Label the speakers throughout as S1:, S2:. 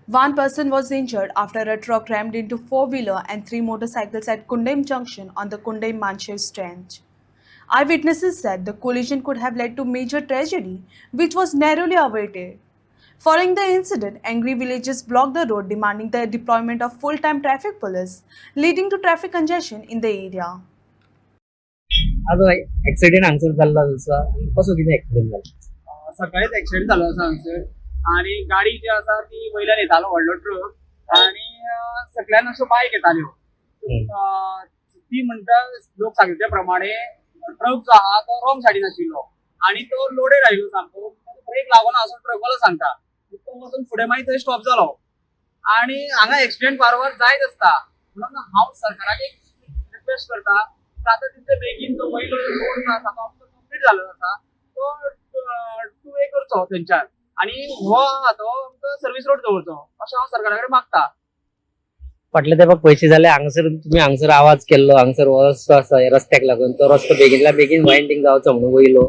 S1: One person was injured after a truck rammed into four-wheeler and three motorcycles at Kundem Junction on the Kundem-Manchev stretch. Eyewitnesses said the collision could have led to major tragedy, which was narrowly avoided. Following the incident, angry villagers blocked the road demanding the deployment of full-time traffic police, leading to traffic congestion in the area.
S2: आता accident हांगसर जाल्लो आसा कसो कितें accident जालो
S3: सकाळीच accident जालो आसा हांगसर आणि गाडी जी आसा ती वयल्यान येतालो व्हडलो ट्रक आणि सकल्यान अश्यो बायक येताल्यो ती म्हणटा लोक सांगिल्ल्या प्रमाणे ट्रक जो आहा तो रॉंग सायडीन आशिल्लो आणि तो लोडेड आयिल्लो सामको ब्रेक लागोना असो ट्रकवालो सांगता तो वचून फुडें मागीर थंय स्टॉप जालो आणि हांगा ऍक्सिडेंट वारंवार जायत आसता म्हणून हांव सरकाराक एक रिक्वेस्ट करता जाता तितले बेगीन तो वयलो रोड जो आसा तो आमचो कंप्लीट जाल्लो आसा तो टू वे करचो थंयच्यान आणि हो आहा तो आमकां सर्वीस रोड दवरचो अशें हांव सरकारा कडेन मागता.
S2: फाटल्या तेंपाक पयशे जाले हांगसर तुमी हांगसर आवाज केल्लो हांगसर हो रस्तो आसा ह्या रस्त्याक लागून तो रस्तो बेगिनल्या बेगीन वायंडींग जावचो म्हणून वयलो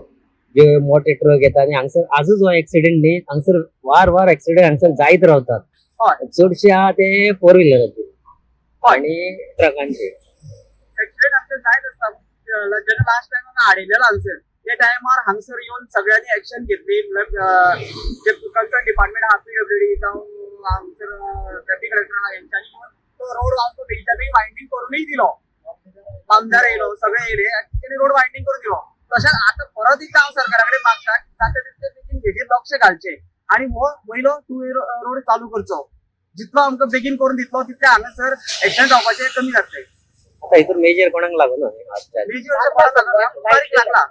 S2: जे मोठे ट्रक येता आणि हांगसर आजूच हो ऍक्सिडेंट न्ही हांगसर वार वार ऍक्सिडेंट हांगसर जायत रावतात.
S3: हय
S2: चडशे आहा ते फोर व्हिलराचे आणि ट्रकांचे.
S3: ऍक्सिडेंट आमचे जायत आसता जेन्ना लास्ट टायम हांगा हाडिल्लेलो हांगसर त्या टायमार हांगसर येवन सगळ्यांनी ऍक्शन घेतली म्हळ्यार जे कन्सर्न डिपार्टमेंट आहा PWD जावं हांगसर डेप्युटी कलेक्टर आहा हेंच्यांनी येवन तो रोड आमचो बेगीच्या बेगीन वायंडींग करूनय दिलो. आमदार येयलो सगळे येयले आनी तेणी रोड वायंडींग करून दिलो. तशेंच आतां परत एकदां हांव सरकारा कडेन मागता की जाता तितले बेगीन हेजेर लक्ष घालचें आनी हो वयलो टू वे रोड चालू करचो. जितलो आमकां बेगीन करून दितलो तितले हांगासर एक्सिडेंट जावपाचे कमी जातले.
S2: आता हितून मेजर कोणाक लागूना
S3: मेजर अशें कोणाक लागना बारीक लागला.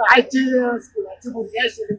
S4: आयची स्कुलाची भुरगीं आशिल्लीं